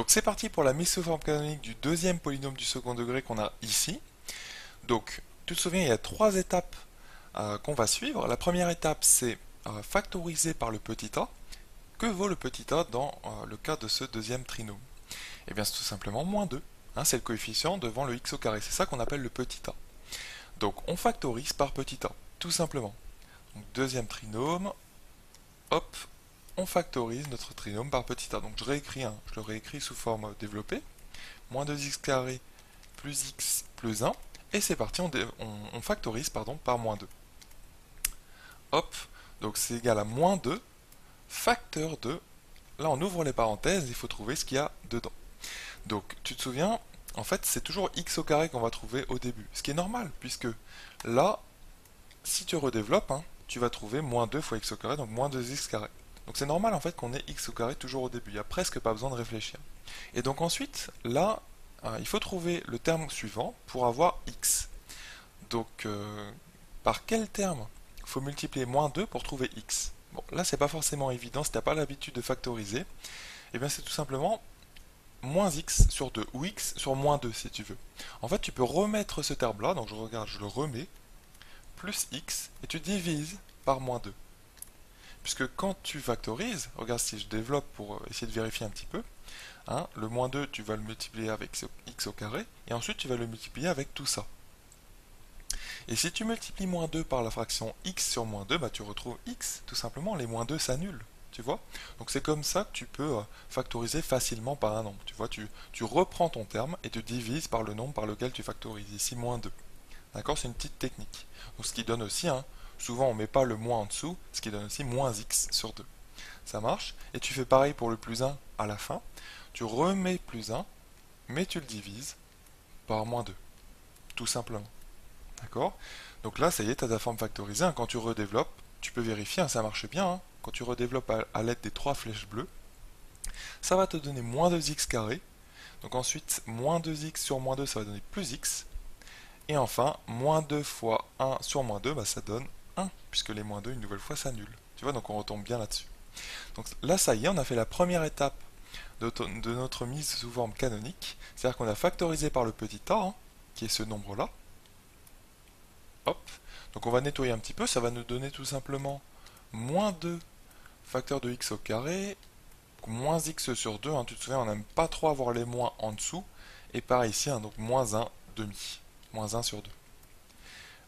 Donc c'est parti pour la mise sous forme canonique du deuxième polynôme du second degré qu'on a ici. Donc tu te souviens, il y a trois étapes qu'on va suivre. La première étape, c'est factoriser par le petit a. Que vaut le petit a dans le cas de ce deuxième trinôme? Eh bien c'est tout simplement moins 2. Hein, c'est le coefficient devant le x au carré. C'est ça qu'on appelle le petit a. Donc on factorise par petit a, tout simplement. Donc deuxième trinôme, hop, on factorise notre trinôme par petit a. Donc je le réécris sous forme développée. Moins 2x carré plus x plus 1. Et c'est parti, on factorise par moins 2. Hop, donc c'est égal à moins 2 facteur de... Là on ouvre les parenthèses, il faut trouver ce qu'il y a dedans. Donc tu te souviens, en fait c'est toujours x au carré qu'on va trouver au début. Ce qui est normal, puisque là, si tu redéveloppes, hein, tu vas trouver moins 2 fois x au carré, donc moins 2x carré. Donc c'est normal en fait qu'on ait x au carré toujours au début, il n'y a presque pas besoin de réfléchir. Et donc ensuite, là, il faut trouver le terme suivant pour avoir x. Donc par quel terme il faut multiplier moins 2 pour trouver x? Bon, là c'est pas forcément évident, si tu n'as pas l'habitude de factoriser, et bien c'est tout simplement moins x sur 2, ou x sur moins 2 si tu veux. En fait tu peux remettre ce terme là, donc je regarde, je le remets, plus x, et tu divises par moins 2. Puisque quand tu factorises, regarde si je développe pour essayer de vérifier un petit peu, hein, le moins 2 tu vas le multiplier avec x au carré, et ensuite tu vas le multiplier avec tout ça. Et si tu multiplies moins 2 par la fraction x sur moins 2, bah tu retrouves x, tout simplement, les moins 2 s'annulent, tu vois. Donc c'est comme ça que tu peux factoriser facilement par un nombre, tu vois, tu reprends ton terme et tu divises par le nombre par lequel tu factorises, ici moins 2. D'accord, c'est une petite technique. Donc ce qui donne aussi, hein, souvent on ne met pas le moins en dessous, ce qui donne aussi moins x sur 2. Ça marche, et tu fais pareil pour le plus 1 à la fin, tu remets plus 1, mais tu le divises par moins 2, tout simplement. D'accord? Donc là, ça y est, tu as ta forme factorisée. Hein. Quand tu redéveloppes, tu peux vérifier, hein, ça marche bien. Hein. Quand tu redéveloppes à l'aide des trois flèches bleues, ça va te donner moins 2x carré. Donc ensuite, moins 2x sur moins 2, ça va donner plus x. Et enfin, moins 2 fois 1 sur moins 2, bah, ça donne 1, puisque les moins 2, une nouvelle fois, s'annulent. Tu vois, donc on retombe bien là-dessus. Donc là, ça y est, on a fait la première étape de notre mise sous forme canonique. C'est-à-dire qu'on a factorisé par le petit a, hein, qui est ce nombre-là. Hop. Donc on va nettoyer un petit peu, ça va nous donner tout simplement moins 2 facteur de x au carré, moins x sur 2, hein, tu te souviens, on n'aime pas trop avoir les moins en dessous, et pareil ici, hein, donc moins 1 demi, moins 1 sur 2.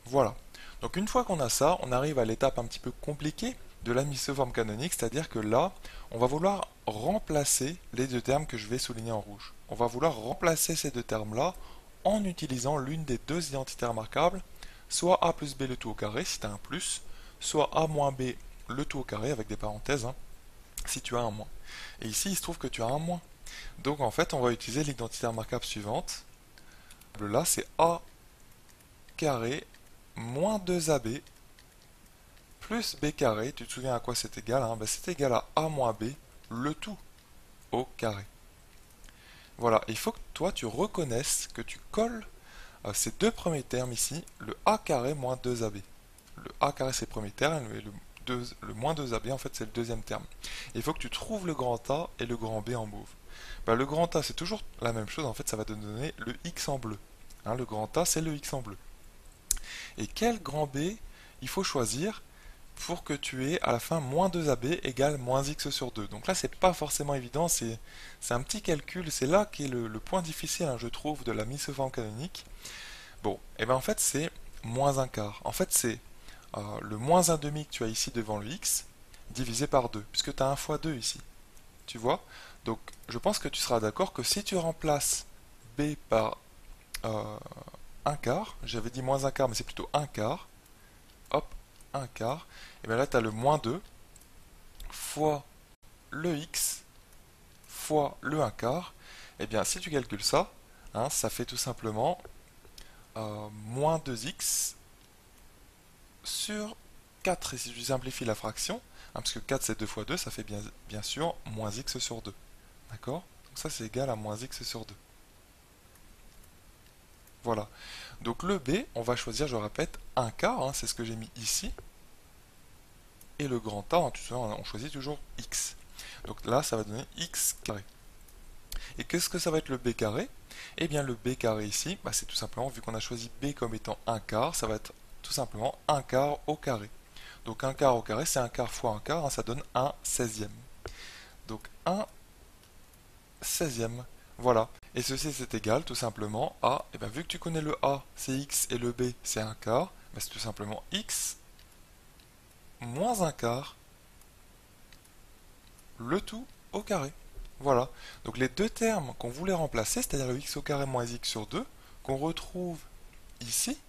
Voilà. Donc une fois qu'on a ça, on arrive à l'étape un petit peu compliquée de la mise sous forme canonique, c'est-à-dire que là, on va vouloir remplacer les deux termes que je vais souligner en rouge. On va vouloir remplacer ces deux termes-là en utilisant l'une des deux identités remarquables, soit a plus b le tout au carré si tu as un plus, soit a moins b le tout au carré avec des parenthèses, hein, si tu as un moins. Et ici, il se trouve que tu as un moins. Donc en fait, on va utiliser l'identité remarquable suivante. Là, c'est a carré moins 2ab plus b carré. Tu te souviens à quoi c'est égal, hein? Ben, c'est égal à a moins b le tout au carré. Voilà, il faut que toi tu reconnaisses que tu colles ces deux premiers termes ici, le a carré moins 2ab. Le a carré c'est le premier terme, et le moins 2ab en fait c'est le deuxième terme. Et il faut que tu trouves le grand A et le grand B en mauve. Ben, le grand A c'est toujours la même chose, en fait ça va te donner le x en bleu. Hein, le grand A c'est le x en bleu. Et quel grand B il faut choisir pour que tu aies à la fin moins 2ab égale moins x sur 2. Donc là, c'est pas forcément évident, c'est un petit calcul, c'est là qu'est le point difficile, hein, je trouve, de la mise sous forme canonique. Bon, et bien en fait, c'est moins un quart. En fait, c'est le moins un demi que tu as ici devant le x, divisé par 2, puisque tu as 1 fois 2 ici. Tu vois? Donc, je pense que tu seras d'accord que si tu remplaces b par 1 quart, j'avais dit moins un quart, mais c'est plutôt 1 quart, hop, 1 quart, et bien là tu as le moins 2 fois le x fois le 1 quart. Et bien si tu calcules ça, hein, ça fait tout simplement moins 2x sur 4. Et si je simplifie la fraction, hein, parce que 4 c'est 2 fois 2, ça fait bien sûr moins x sur 2. D'accord? Donc ça c'est égal à moins x sur 2. Voilà. Donc le b, on va choisir, je répète, 1 quart, hein, c'est ce que j'ai mis ici. Et le grand A, on choisit toujours x. Donc là, ça va donner x carré. Et qu'est-ce que ça va être le b carré? Eh bien le b carré ici, c'est tout simplement, vu qu'on a choisi b comme étant un quart, ça va être tout simplement un quart au carré. Donc un quart au carré, c'est un quart fois un quart, ça donne un 16e. Donc un 16e. Voilà. Et ceci c'est égal tout simplement à, vu que tu connais le a, c'est x, et le b, c'est un quart, c'est tout simplement x moins un quart, le tout au carré. Voilà. Donc les deux termes qu'on voulait remplacer, c'est-à-dire le x au carré moins x sur 2, qu'on retrouve ici,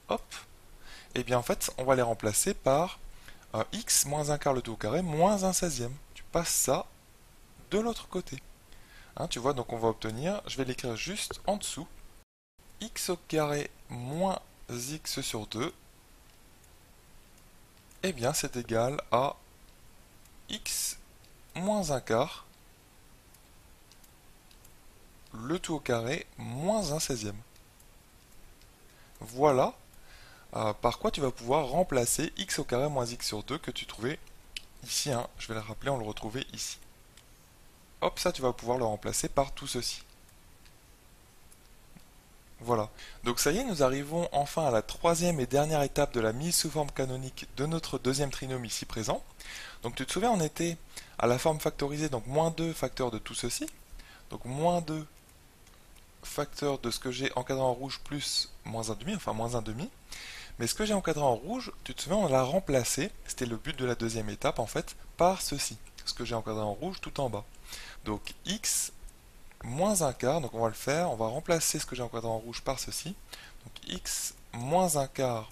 hop, et bien en fait, on va les remplacer par x moins un quart le tout au carré moins un 16e. Tu passes ça de l'autre côté. Hein, tu vois, donc on va obtenir, je vais l'écrire juste en dessous, x au carré moins x sur 2, et bien c'est égal à x moins un quart, le tout au carré, moins un 16e. Voilà par quoi tu vas pouvoir remplacer x au carré moins x sur 2 que tu trouvais ici. Hein, je vais le rappeler, on le retrouvait ici. Hop, ça tu vas pouvoir le remplacer par tout ceci. Voilà. Donc ça y est, nous arrivons enfin à la troisième et dernière étape de la mise sous forme canonique de notre deuxième trinôme ici présent. Donc tu te souviens, on était à la forme factorisée, donc moins 2 facteur de tout ceci. Donc moins 2 facteur de ce que j'ai encadré en rouge plus moins 1,5, enfin moins 1,5. Mais ce que j'ai encadré en rouge, tu te souviens, on l'a remplacé, c'était le but de la deuxième étape en fait, par ceci. Ce que j'ai encadré en rouge tout en bas. Donc x moins un quart, donc on va le faire, on va remplacer ce que j'ai encadré en rouge par ceci. Donc x moins un quart,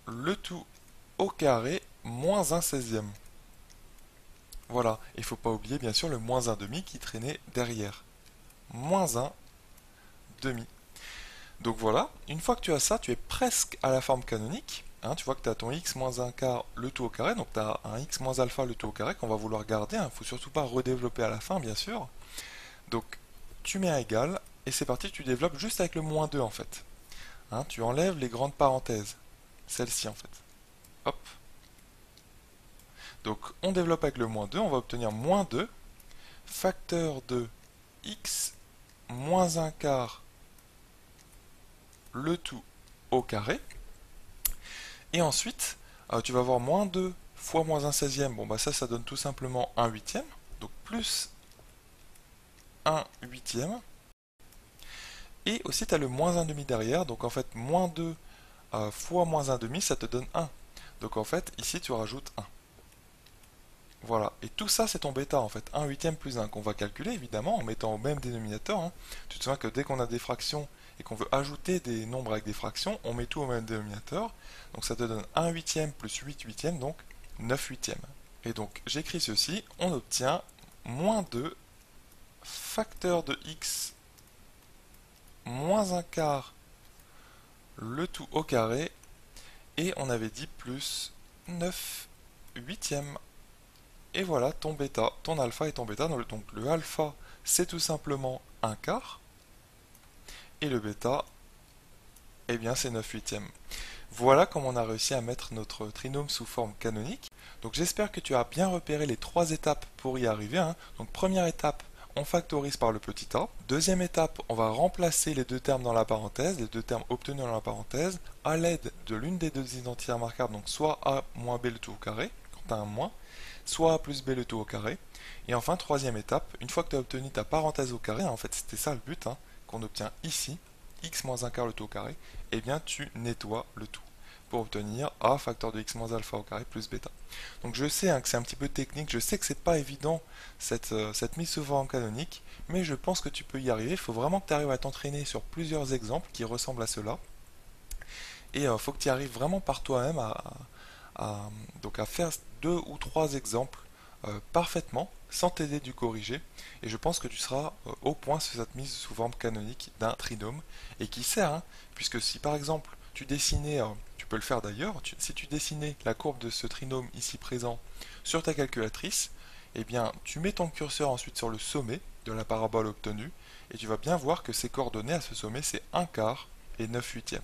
le tout au carré, moins un 16e. Voilà, il ne faut pas oublier bien sûr le moins un demi qui traînait derrière. Moins un demi. Donc voilà, une fois que tu as ça, tu es presque à la forme canonique. Hein, tu vois que tu as ton x moins un quart le tout au carré, donc tu as un x moins alpha le tout au carré qu'on va vouloir garder. Il ne faut surtout pas redévelopper à la fin, bien sûr. Donc tu mets un égal, et c'est parti, tu développes juste avec le moins 2 en fait. Hein, tu enlèves les grandes parenthèses, celle-ci en fait. Hop. Donc on développe avec le moins 2, on va obtenir moins 2, facteur de x moins un quart le tout au carré. Et ensuite, tu vas avoir moins 2 fois moins un 16e. Bon, ça donne tout simplement un huitième. Donc plus un huitième. Et aussi, tu as le moins un demi derrière. Donc en fait, moins 2 fois moins un demi, ça te donne 1. Donc en fait, ici, tu rajoutes 1. Voilà. Et tout ça, c'est ton bêta en fait. 1 huitième plus 1 qu'on va calculer évidemment en mettant au même dénominateur. Hein. Tu te souviens que dès qu'on a des fractions et qu'on veut ajouter des nombres avec des fractions, on met tout au même dénominateur. Donc ça te donne 1 huitième plus 8 huitièmes, donc 9 huitièmes. Et donc j'écris ceci, on obtient moins 2 facteur de x moins un quart le tout au carré, et on avait dit plus 9 huitièmes. Et voilà ton bêta, ton alpha et ton bêta. Donc le alpha, c'est tout simplement un quart. Et le bêta, eh bien c'est 9 huitièmes. Voilà comment on a réussi à mettre notre trinôme sous forme canonique. Donc j'espère que tu as bien repéré les trois étapes pour y arriver. Hein. Donc première étape, on factorise par le petit a. Deuxième étape, on va remplacer les deux termes dans la parenthèse, les deux termes obtenus dans la parenthèse, à l'aide de l'une des deux identités remarquables, donc soit a moins b le tout au carré, quand tu as un moins, soit a plus b le tout au carré. Et enfin, troisième étape, une fois que tu as obtenu ta parenthèse au carré, en fait c'était ça le but, hein, qu'on obtient ici, x moins un quart le tout au carré, et bien tu nettoies le tout pour obtenir a facteur de x moins alpha au carré plus bêta. Donc je sais hein, que c'est un petit peu technique, je sais que c'est pas évident cette mise sous forme canonique, mais je pense que tu peux y arriver. Il faut vraiment que tu arrives à t'entraîner sur plusieurs exemples qui ressemblent à cela. Et il faut que tu y arrives vraiment par toi-même donc à faire deux ou trois exemples parfaitement, sans t'aider du corriger. Et je pense que tu seras au point sur cette mise sous forme canonique d'un trinôme. Et qui sert, hein, puisque si par exemple tu dessinais, tu peux le faire d'ailleurs, si tu dessinais la courbe de ce trinôme ici présent sur ta calculatrice, eh bien tu mets ton curseur ensuite sur le sommet de la parabole obtenue, et tu vas bien voir que ces coordonnées à ce sommet c'est 1 quart et 9 huitièmes.